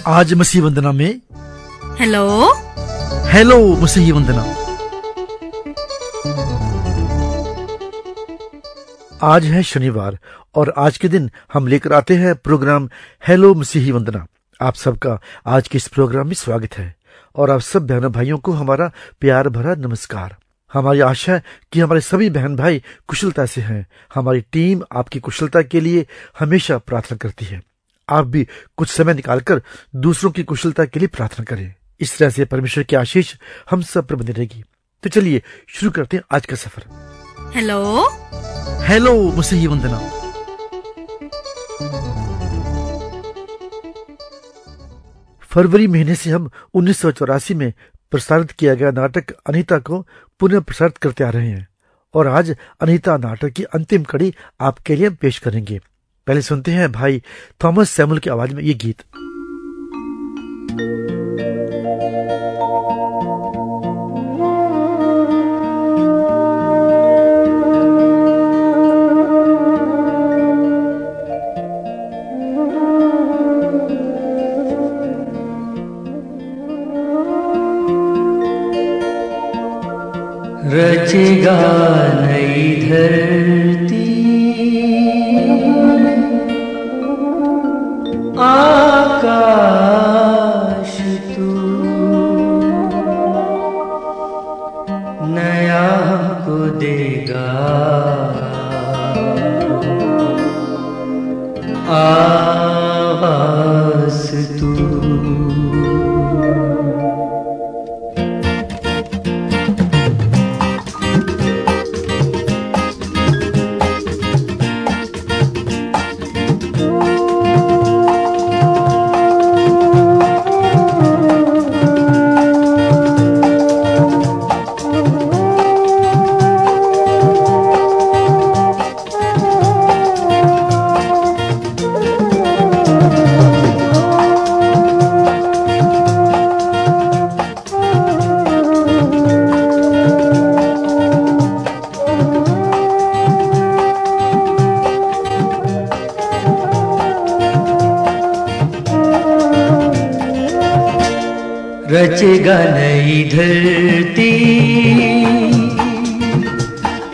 आज मसीह वंदना में hello hello मसीह वंदना। आज है शनिवार और आज के दिन हम लेकर आते हैं प्रोग्राम हेलो मसीही वंदना। आप सबका आज के इस प्रोग्राम में स्वागत है और आप सब बहनों भाइयों को हमारा प्यार भरा नमस्कार। हमारी आशा है कि हमारे सभी बहन भाई कुशलता से हैं। हमारी टीम आपकी कुशलता के लिए हमेशा प्रार्थना करती है। आप भी कुछ समय निकालकर दूसरों की कुशलता के लिए प्रार्थना करें। इस तरह से परमेश्वर की आशीष हम सब पर बनी रहेगी। तो चलिए शुरू करते हैं आज का सफर। हेलो हेलो मसीही वंदना। फरवरी महीने से हम 1984 में प्रसारित किया गया नाटक अनीता को पुनः प्रसारित करते आ रहे हैं और आज अनीता नाटक की अंतिम कड़ी आपके लिए पेश करेंगे। पहले सुनते हैं भाई थॉमस सैमुअल की आवाज में ये गीत। रचेगा नई धरती आकाश तू नया को देगा आवाज तू। रचेगा नई धरती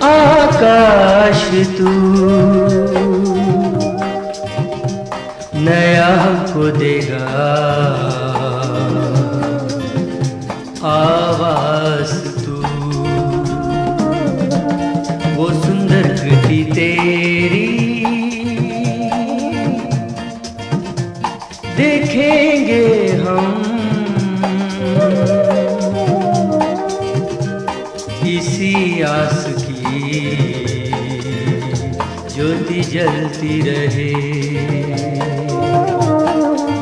आकाश तू नया हमको देगा आवाज तू। वो सुंदर कृति तेरी देखेंगे हम इसी आस की ज्योति जलती रहे।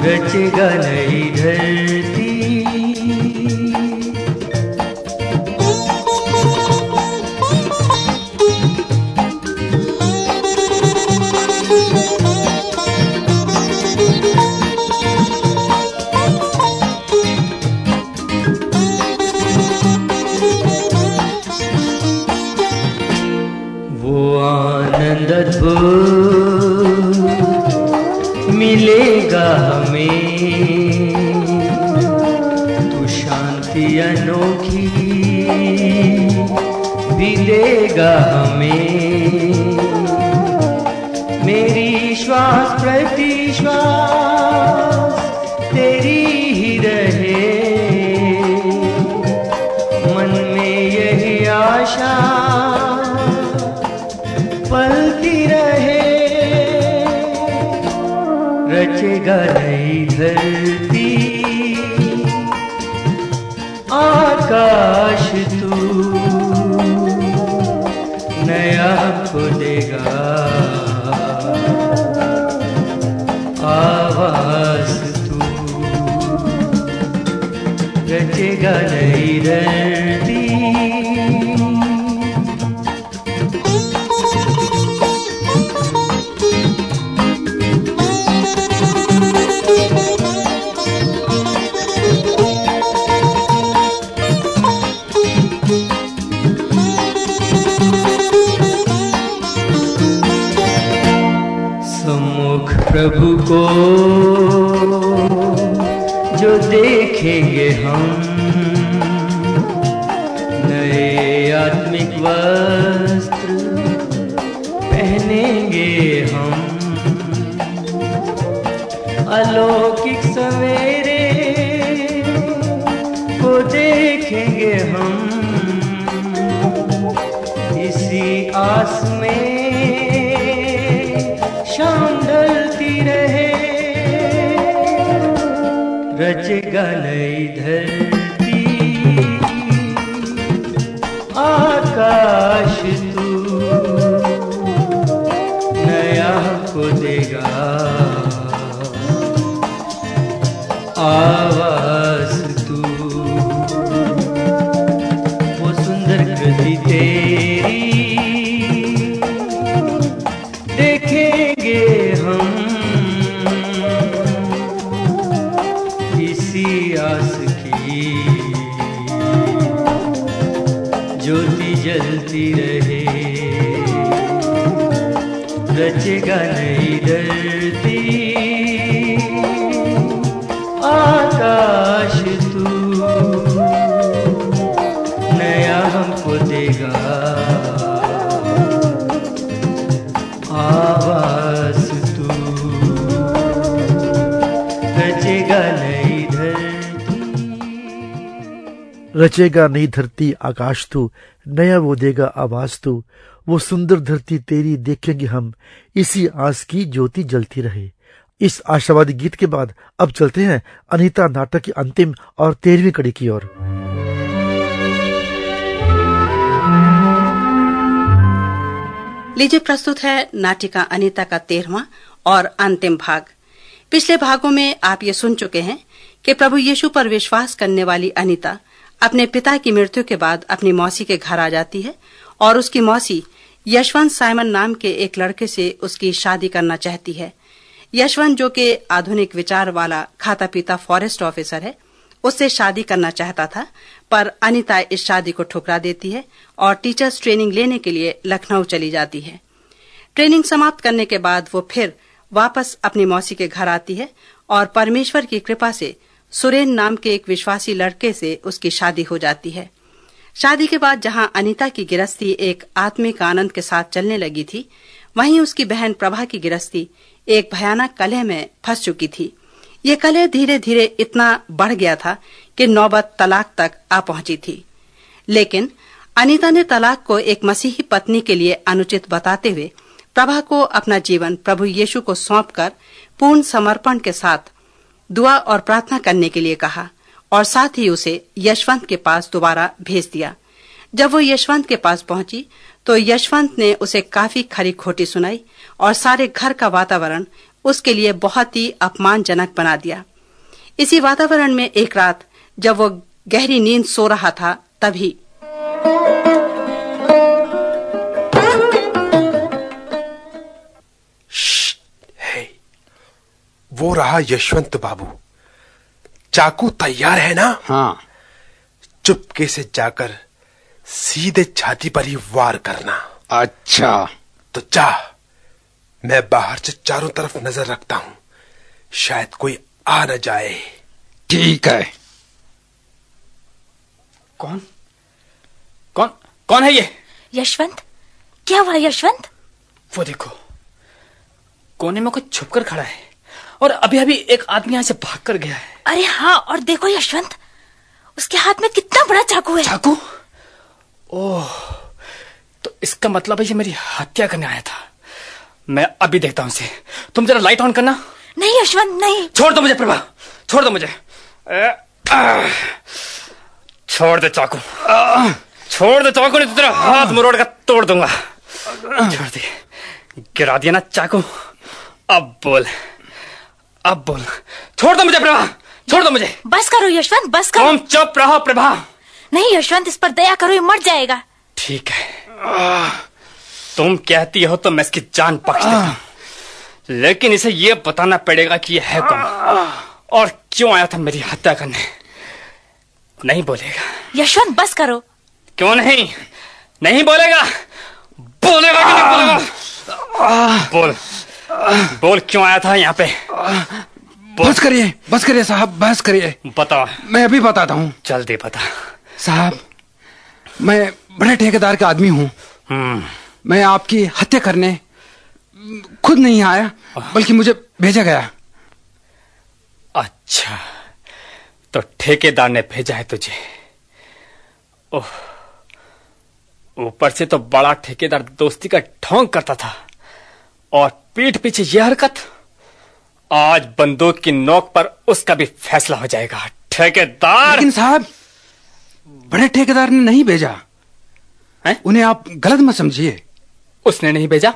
रचेगा नई धरती मिलेगा हमें तू शांति अनोखी भी देगा हमें। मेरी श्वास प्रति श्वास तेरी ही रहे मन में यही आशा पलती रहे। रचेगा नई धरती आकाश तू नया को देगा आवाज तू। रचेगा नई धरती प्रभु को जो देखेंगे हम नए आत्मिक वस्त्र पहनेंगे हम, अलौकिक सवेरे को देखेंगे हम, इसी आस में शाम ढलती रहे, रचेगा नई धरती आकाश तू, नया को देगा आवाज तू, वो सुंदर कृति तेरी देखेंगे हम, इसी आस की ज्योति जलती रहे, रचेगा नई धरती आकाश तू, नया हमको देगा आवाज तू, रचेगा नई धरती। रचेगा नई धरती आकाश तू, नया वो देगा आवाज तू, वो सुंदर धरती तेरी देखेंगे हम, इसी आस की ज्योति जलती रहे। इस आशावादी गीत के बाद अब चलते हैं अनीता नाटक की अंतिम और 13वीं कड़ी की ओर। लीजिए प्रस्तुत है नाटिका अनीता का 13वां और अंतिम भाग। पिछले भागों में आप ये सुन चुके हैं कि प्रभु यीशु पर विश्वास करने वाली अनीता अपने पिता की मृत्यु के बाद अपनी मौसी के घर आ जाती है और उसकी मौसी यशवंत साइमन नाम के एक लड़के से उसकी शादी करना चाहती है। यशवंत, जो कि आधुनिक विचार वाला खाता पीता फॉरेस्ट ऑफिसर है, उससे शादी करना चाहता था, पर अनीता इस शादी को ठुकरा देती है और टीचर्स ट्रेनिंग लेने के लिए लखनऊ चली जाती है। ट्रेनिंग समाप्त करने के बाद वो फिर वापस अपनी मौसी के घर आती है और परमेश्वर की कृपा से सुरेन नाम के एक विश्वासी लड़के से उसकी शादी हो जाती है। शादी के बाद जहां अनीता की गिरस्ती एक आत्मिक आनंद के साथ चलने लगी थी, वहीं उसकी बहन प्रभा की गिरस्ती एक भयानक कलह में फंस चुकी थी। ये कलह धीरे धीरे इतना बढ़ गया था कि नौबत तलाक तक आ पहुंची थी। लेकिन अनीता ने तलाक को एक मसीही पत्नी के लिए अनुचित बताते हुए प्रभा को अपना जीवन प्रभु यीशु को सौंपकर पूर्ण समर्पण के साथ दुआ और प्रार्थना करने के लिए कहा और साथ ही उसे यशवंत के पास दोबारा भेज दिया। जब वो यशवंत के पास पहुंची तो यशवंत ने उसे काफी खरी खोटी सुनाई और सारे घर का वातावरण उसके लिए बहुत ही अपमानजनक बना दिया। इसी वातावरण में एक रात जब वो गहरी नींद सो रहा था, तभी वो रहा यशवंत बाबू। चाकू तैयार है ना? हाँ। चुपके से जाकर सीधे छाती पर ही वार करना। अच्छा। तो जा, मैं बाहर से चारों तरफ नजर रखता हूं, शायद कोई आ न जाए। ठीक है। कौन कौन कौन है ये? यशवंत। क्या हुआ यशवंत? वो देखो, कोने में कोई छुपकर खड़ा है और अभी अभी एक आदमी यहाँ से भाग कर गया है। अरे हाँ, और देखो यशवंत, उसके हाथ में कितना बड़ा चाकू है। चाकू? ओह, तो इसका मतलब है ये मेरी हत्या करने आया था। मैं अभी देखता हूँ इसे। तुम जरा लाइट ऑन करना। नहीं यशवंत, नहीं। छोड़ दो मुझे प्रभा, छोड़ दो मुझे। छोड़ दे चाकू, छोड़ दे चाकू, नहीं तो तेरा हाथ मरोड़ का तोड़ दूंगा। छोड़ दे, गिरा दिया ना चाकू। अब बोल, अब बोल। छोड़ दो मुझे प्रभा, छोड़ दो मुझे। बस करो यशवंत, बस करो। तुम चुप रहो प्रभा। नहीं यशवंत, इस पर दया करो, ये मर जाएगा। ठीक है, तुम कहती हो तो मैं इसकी जान बख्श देता हूं, लेकिन इसे ये बताना पड़ेगा कि ये है कौन और क्यों आया था मेरी हत्या करने। नहीं बोलेगा यशवंत, बस करो। क्यों नहीं? नहीं बोलेगा? बोलेगा कि नहीं बोलेगा? बोल, बोल क्यों आया था यहाँ पे? बस करिए साहब, बस करिए। बता। मैं अभी बताता हूँ। जल्दी बता। साहब, मैं बड़े ठेकेदार का आदमी हूँ। मैं आपकी हत्या करने खुद नहीं आया, बल्कि मुझे भेजा गया। अच्छा, तो ठेकेदार ने भेजा है तुझे? ओह, ऊपर से तो बड़ा ठेकेदार दोस्ती का ढोंग करता था, और पीठ पीछे यह हरकत। आज बंदूक की नोक पर उसका भी फैसला हो जाएगा। ठेकेदार। लेकिन साहब, बड़े ठेकेदार ने नहीं भेजा है? उन्हें आप गलत मत समझिए। उसने नहीं भेजा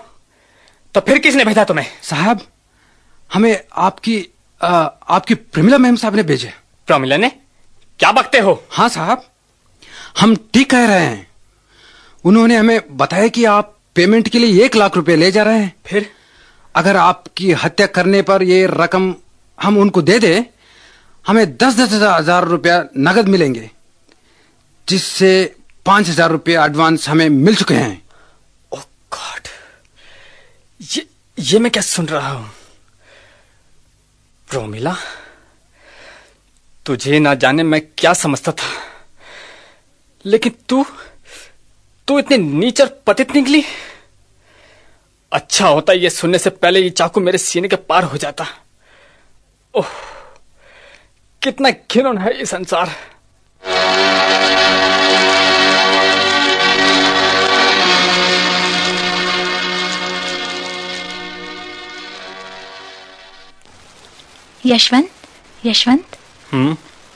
तो फिर किसने भेजा तुम्हें? साहब, हमें आपकी प्रमिला मैम साहब ने भेजे। प्रमिला ने? क्या बकते हो? हाँ साहब, हम ठीक कह रहे हैं। उन्होंने हमें बताया कि आप पेमेंट के लिए 1 लाख रुपए ले जा रहे हैं। फिर अगर आपकी हत्या करने पर ये रकम हम उनको दे दें, हमें 10-10 हजार रुपया नगद मिलेंगे, जिससे 5,000 रुपये एडवांस हमें मिल चुके हैं। ओह गॉड, ये मैं क्या सुन रहा हूं? प्रोमिला, तुझे ना जाने मैं क्या समझता था, लेकिन तू इतनी नीच और पतित निकली। अच्छा होता ये सुनने से पहले ये चाकू मेरे सीने के पार हो जाता। ओह, कितना घिनौना है ये संसार। यशवंत,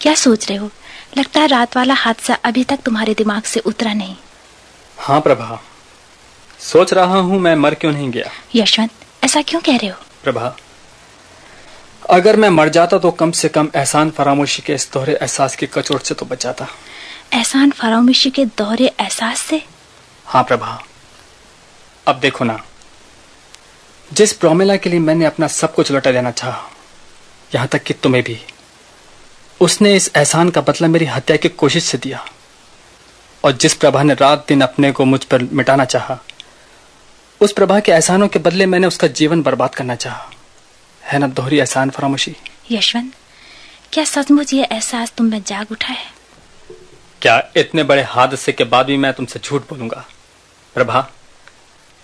क्या सोच रहे हो? लगता है रात वाला हादसा अभी तक तुम्हारे दिमाग से उतरा नहीं। हाँ प्रभा, सोच रहा हूं मैं मर क्यों नहीं गया। यशवंत, ऐसा क्यों कह रहे हो? प्रभा, अगर मैं मर जाता तो कम से कम एहसान फरामोशी के इस दोहरे एहसास की कचोट से तो बच जाता। एहसान फरामोशी के दोहरे एहसास से? हाँ प्रभा, अब देखो ना, जिस प्रोमिला के लिए मैंने अपना सब कुछ लौटा देना चाहा, यहां तक कि तुम्हें भी, उसने इस एहसान का बदला मेरी हत्या की कोशिश से दिया। और जिस प्रभा ने रात दिन अपने को मुझ पर मिटाना चाहा, उस प्रभा के एहसानों के बदले मैंने उसका जीवन बर्बाद करना चाहा। है ना दोहरी एहसान फरामोशी? यशवंत, क्या सचमुच ये एहसास तुम में जाग उठा है? क्या इतने बड़े हादसे के बाद भी मैं तुमसे झूठ बोलूंगा? प्रभा,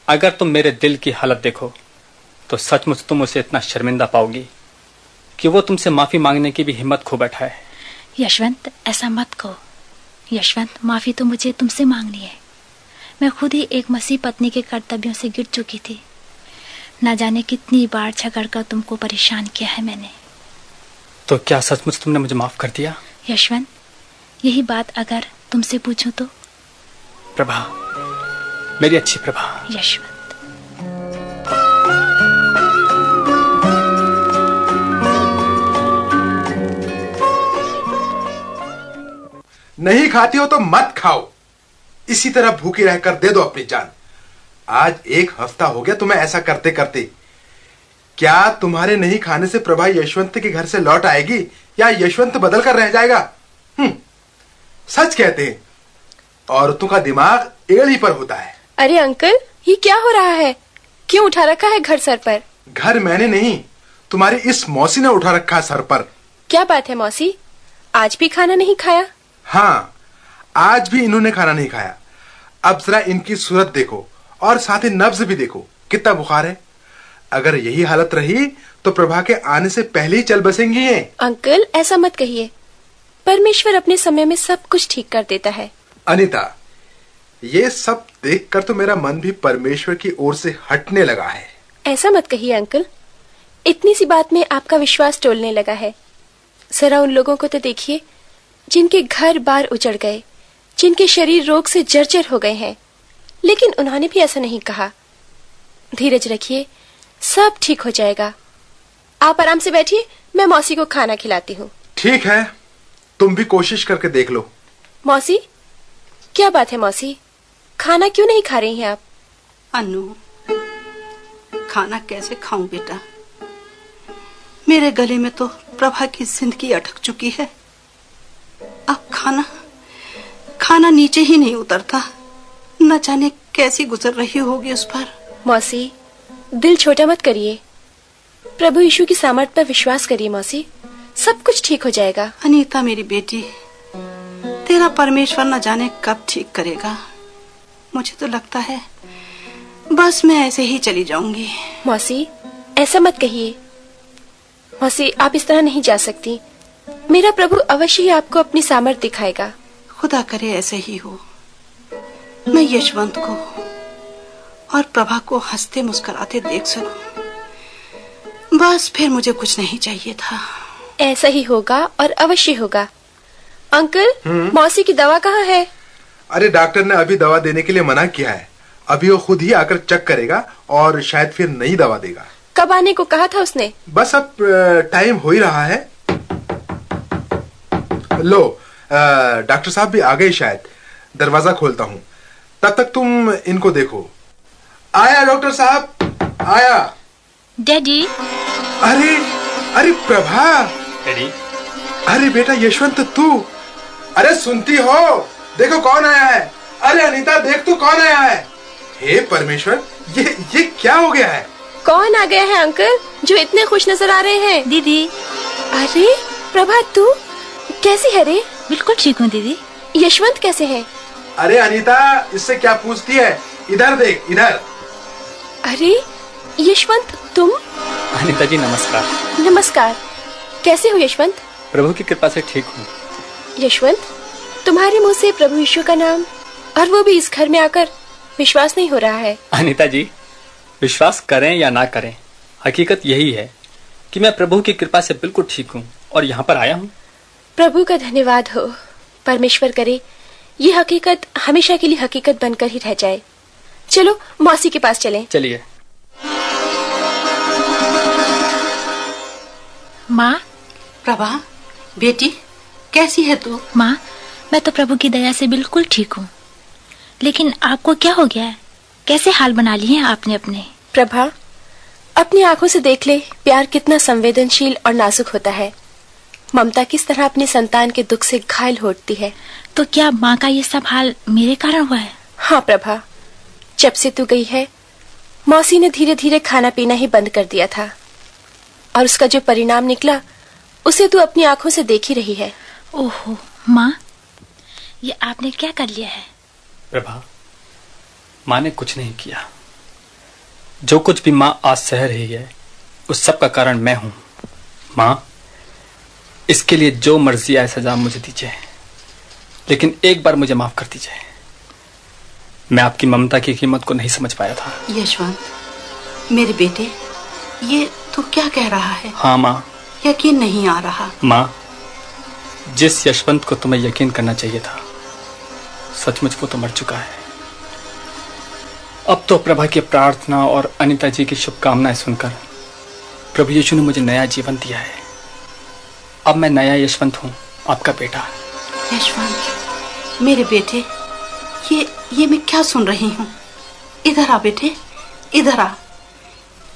अगर तुम मेरे दिल की हालत देखो तो सचमुच तुम उसे इतना शर्मिंदा पाओगी कि वो तुमसे माफी मांगने की भी हिम्मत खो बैठा है। यशवंत, ऐसा मत कहो। यशवंत, माफी तो मुझे तुमसे मांगनी है। मैं खुद ही एक मसीह पत्नी के कर्तव्यों से गिर चुकी थी। न जाने कितनी बार झगड़ कर तुमको परेशान किया है मैंने। तो क्या सचमुच तुमने मुझे माफ कर दिया? यशवंत, यही बात अगर तुमसे पूछूं तो? प्रभा, मेरी अच्छी प्रभा। यशवंत, नहीं खाती हो तो मत खाओ, इसी तरह भूखी रहकर दे दो अपनी जान। आज 1 हफ्ता हो गया तुम्हें ऐसा करते करते। क्या तुम्हारे नहीं खाने से प्रभा यशवंत के घर से लौट आएगी या यशवंत बदल कर रह जाएगा? सच कहते हैं, औरतों का दिमाग एड़ी पर होता है। अरे अंकल, ये क्या हो रहा है? क्यों उठा रखा है घर सर पर? घर मैंने नहीं, तुम्हारी इस मौसी ने उठा रखा सर पर। क्या बात है मौसी, आज भी खाना नहीं खाया? हाँ, आज भी इन्होंने खाना नहीं खाया। अब जरा इनकी सूरत देखो और साथ ही नब्ज भी देखो, कितना बुखार है। अगर यही हालत रही तो प्रभा के आने से पहले ही चल बसेंगी ये। अंकल, ऐसा मत कहिए। परमेश्वर अपने समय में सब कुछ ठीक कर देता है। अनीता, ये सब देखकर तो मेरा मन भी परमेश्वर की ओर से हटने लगा है। ऐसा मत कहिए अंकल, इतनी सी बात में आपका विश्वास टोलने लगा है। जरा उन लोगों को तो देखिए जिनके घर बार उजड़ गए, जिनके शरीर रोग से जर्जर हो गए हैं, लेकिन उन्होंने भी ऐसा नहीं कहा। धीरज रखिए, सब ठीक हो जाएगा। आप आराम से बैठिए, मैं मौसी को खाना खिलाती हूँ। ठीक है, तुम भी कोशिश करके देख लो। मौसी, क्या बात है मौसी, खाना क्यों नहीं खा रही हैं आप? अन्नू, खाना कैसे खाऊं बेटा? मेरे गले में तो प्रभा की जिंदगी अटक चुकी है। अब खाना नीचे ही नहीं उतरता। न जाने कैसी गुजर रही होगी उस पर। मौसी, दिल छोटा मत करिए। प्रभु यीशु की सामर्थ पर विश्वास करिए मौसी, सब कुछ ठीक हो जाएगा। अनीता मेरी बेटी, तेरा परमेश्वर न जाने कब ठीक करेगा। मुझे तो लगता है बस मैं ऐसे ही चली जाऊंगी। मौसी ऐसा मत कहिए। मौसी आप इस तरह नहीं जा सकती। मेरा प्रभु अवश्य ही आपको अपनी सामर्थ दिखाएगा। खुदा करे ऐसे ही हो। मैं यशवंत को और प्रभा को हंसते मुस्कुराते देख सकूं, बस फिर मुझे कुछ नहीं चाहिए था। ऐसा ही होगा और अवश्य होगा। अंकल, मौसी की दवा कहाँ है? अरे डॉक्टर ने अभी दवा देने के लिए मना किया है। अभी वो खुद ही आकर चेक करेगा और शायद फिर नई दवा देगा। कब आने को कहा था उसने? बस अब टाइम हो ही रहा है। लो, डॉक्टर साहब भी आ गए शायद। दरवाजा खोलता हूँ, तब तक तुम इनको देखो। आया डॉक्टर साहब, आया। डैडी। अरे अरे प्रभा। डैडी। अरे बेटा यशवंत, तू? अरे सुनती हो? देखो कौन आया है। अरे अनीता देख तू कौन आया है। हे परमेश्वर, ये क्या हो गया है? कौन आ गया है अंकल जो इतने खुश नजर आ रहे हैं? दीदी। अरे प्रभा, तू कैसी है रे? बिल्कुल ठीक हूँ दीदी। यशवंत कैसे है? अरे अनीता, इससे क्या पूछती है? इधर देख, इधर। अरे यशवंत, तुम? अनीता जी नमस्कार। नमस्कार। कैसे हो यशवंत? प्रभु की कृपा से ठीक हूँ। यशवंत, तुम्हारे मुंह से प्रभु यीशु का नाम, और वो भी इस घर में आकर, विश्वास नहीं हो रहा है। अनीता जी, विश्वास करें या ना करें, हकीकत यही है कि मैं प्रभु की कृपा से बिल्कुल ठीक हूँ और यहाँ पर आया हूँ। प्रभु का धन्यवाद हो। परमेश्वर करे ये हकीकत हमेशा के लिए हकीकत बनकर ही रह जाए। चलो मौसी के पास चलें। चलिए। माँ। प्रभा बेटी, कैसी है तू? माँ, मैं तो प्रभु की दया से बिल्कुल ठीक हूँ, लेकिन आपको क्या हो गया है? कैसे हाल बना लिए हैं आपने अपने? प्रभा, अपनी आंखों से देख ले, प्यार कितना संवेदनशील और नाजुक होता है। ममता किस तरह अपनी संतान के दुख से घायल हो उठती है। तो क्या माँ का ये सब हाल मेरे कारण हुआ है? हाँ प्रभा, जब से तू गई है, मौसी ने धीरे धीरे खाना पीना ही बंद कर दिया था, और उसका जो परिणाम निकला उसे तू अपनी आंखों से देख ही रही है। ओहो माँ, ये आपने क्या कर लिया है? प्रभा, माँ ने कुछ नहीं किया। जो कुछ भी माँ आज सह रही है, उस सब का कारण मैं हूँ। माँ, इसके लिए जो मर्जी आए सजा मुझे दीजिए, लेकिन एक बार मुझे माफ कर दीजिए। मैं आपकी ममता की कीमत को नहीं समझ पाया था। यशवंत मेरे बेटे, ये तू क्या कह रहा है? हाँ माँ। यकीन नहीं आ रहा। माँ, जिस यशवंत को तुम्हें यकीन करना चाहिए था, सचमुच वो तो मर चुका है। अब तो प्रभा की प्रार्थना और अनीता जी की शुभकामनाएं सुनकर प्रभु यीशु ने मुझे नया जीवन दिया है। अब मैं नया यशवंत हूँ, आपका बेटा। यशवंत मेरे बेटे, ये मैं क्या सुन रही हूँ? इधर आ बेटे, इधर आ।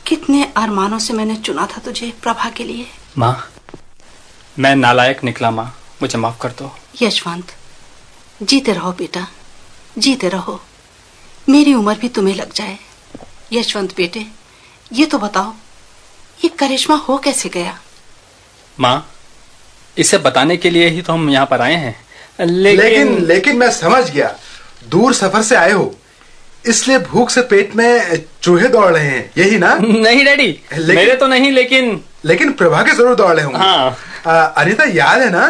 कितने अरमानों से मैंने चुना था तुझे प्रभा के लिए। माँ, मैं नालायक निकला माँ, मुझे माफ कर दो। यशवंत जीते रहो बेटा, जीते रहो। मेरी उम्र भी तुम्हें लग जाए। यशवंत बेटे, ये तो बताओ, ये करिश्मा हो कैसे गया? माँ, इसे बताने के लिए ही तो हम यहाँ पर आए हैं। लेकिन मैं समझ गया, दूर सफर से आए हो, इसलिए भूख से पेट में चूहे दौड़ रहे हैं, यही ना? नहीं डैडी, मेरे तो नहीं, लेकिन प्रभा के जरूर दौड़ रहे होंगे। हाँ। अनीता याद है ना,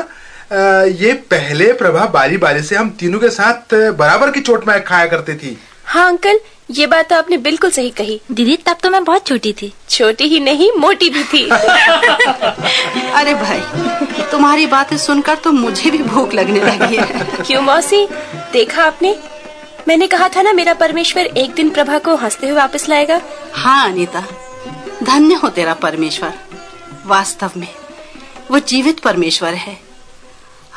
ये पहले प्रभा बारी बारी से हम तीनों के साथ बराबर की चोट में खाया करती थी। हाँ अंकल, ये बात तो आपने बिल्कुल सही कही। दीदी, तब तो मैं बहुत छोटी थी। छोटी ही नहीं, मोटी भी थी। अरे भाई, तुम्हारी बातें सुनकर तो मुझे भी भूख लगने लगी है। क्यों मौसी, देखा आपने? मैंने कहा था ना, मेरा परमेश्वर एक दिन प्रभा को हंसते हुए वापस लाएगा। हाँ अनीता, धन्य हो तेरा परमेश्वर। वास्तव में वो जीवित परमेश्वर है।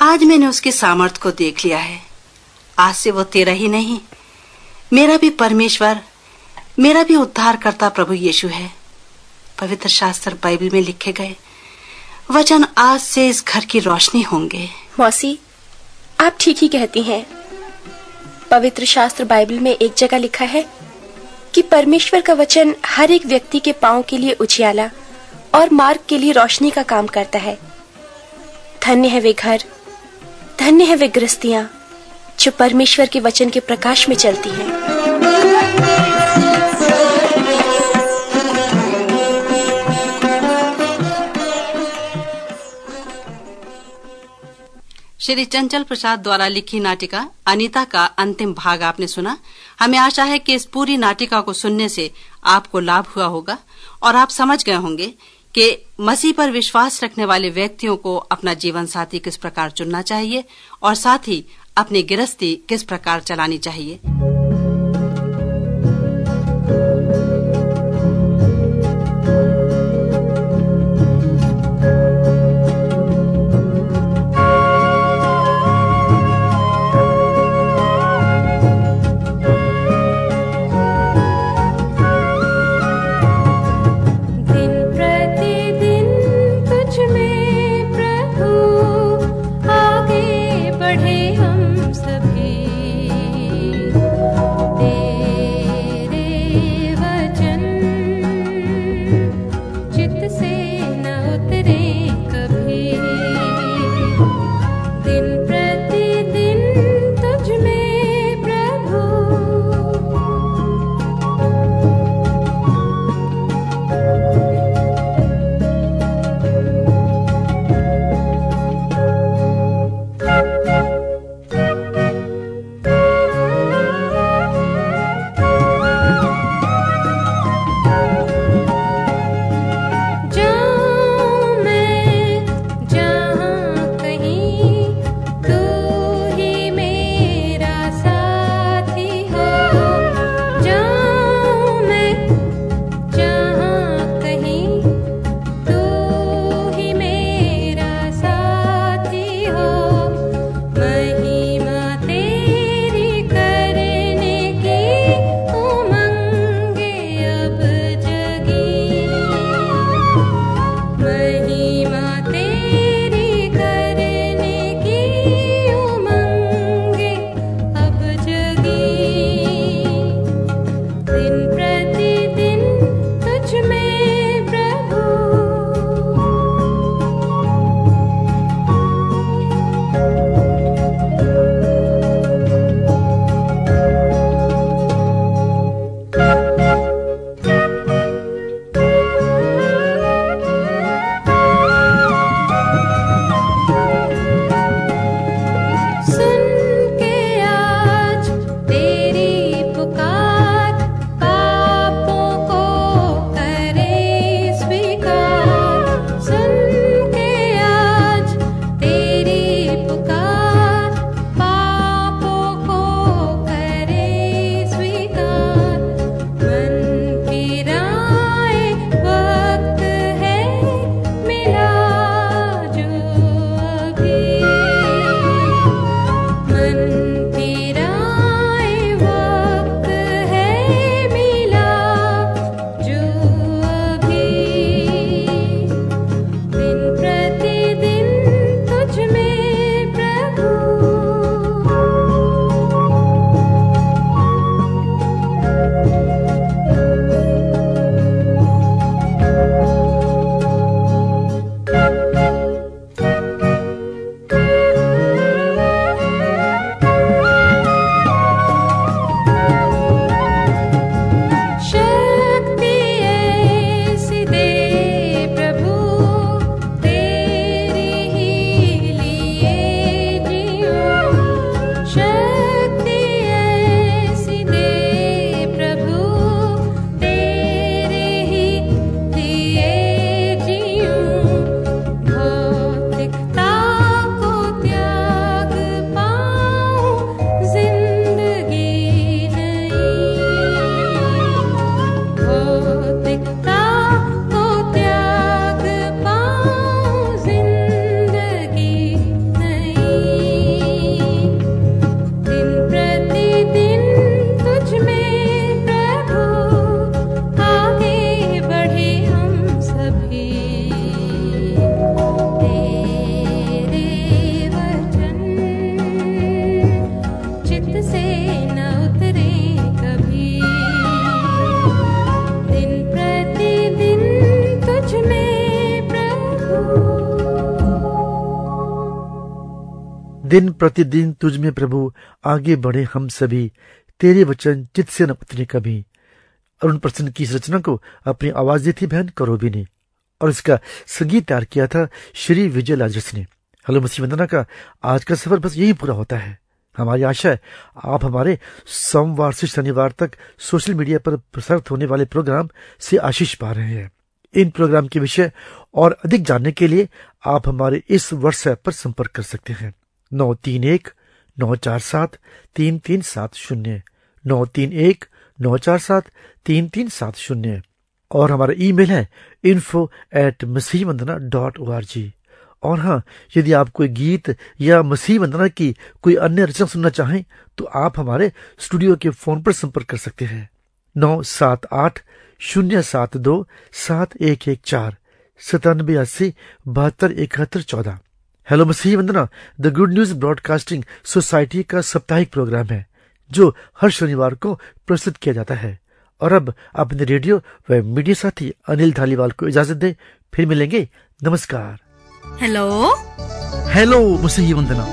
आज मैंने उसकी सामर्थ को देख लिया है। आज से वो तेरा ही नहीं, मेरा भी परमेश्वर, मेरा भी उद्धार करता प्रभु यीशु है। पवित्र शास्त्र बाइबल में लिखे गए वचन आज से इस घर की रोशनी होंगे। मौसी, आप ठीक ही कहती हैं। पवित्र शास्त्र बाइबल में एक जगह लिखा है कि परमेश्वर का वचन हर एक व्यक्ति के पांव के लिए उजियाला और मार्ग के लिए रोशनी का काम करता है। धन्य है वे घर, धन्य है वे गृहस्थियां जो परमेश्वर के वचन के प्रकाश में चलती हैं। श्री चंचल प्रसाद द्वारा लिखी नाटिका अनीता का अंतिम भाग आपने सुना। हमें आशा है कि इस पूरी नाटिका को सुनने से आपको लाभ हुआ होगा और आप समझ गए होंगे कि मसीह पर विश्वास रखने वाले व्यक्तियों को अपना जीवन साथी किस प्रकार चुनना चाहिए और साथ ही अपनी गृहस्थी किस प्रकार चलानी चाहिए। दिन प्रतिदिन तुझ में प्रभु आगे बढ़े हम सभी, तेरे वचन चित से न उतरे कभी। अरुण प्रसन्न की इस रचना को अपनी आवाज दी थी बहन करोबी ने, और इसका संगीत तैयार किया था श्री विजय लाजरस ने। हेलो मसीह वंदना का आज का सफर बस यही पूरा होता है। हमारी आशा है आप हमारे सोमवार से शनिवार तक सोशल मीडिया पर प्रसारित होने वाले प्रोग्राम से आशीष पा रहे हैं। इन प्रोग्राम के विषय और अधिक जानने के लिए आप हमारे इस व्हाट्सएप पर संपर्क कर सकते हैं 931-947-3370 931-947-3370 और हमारा ईमेल है info@masihvandana.org। और हाँ, यदि आप कोई गीत या मसीह वंदना की कोई अन्य रचना सुनना चाहें तो आप हमारे स्टूडियो के फोन पर संपर्क कर सकते हैं 978-072-7114 9780-727114। Hello Masih Vandana the good news broadcasting society का साप्ताहिक प्रोग्राम है जो हर शनिवार को प्रस्तुत किया जाता है। और अब अपने रेडियो व मीडिया साथी अनिल धालीवाल को इजाजत दें। फिर मिलेंगे। नमस्कार। हेलो हेलो मसीह वंदना।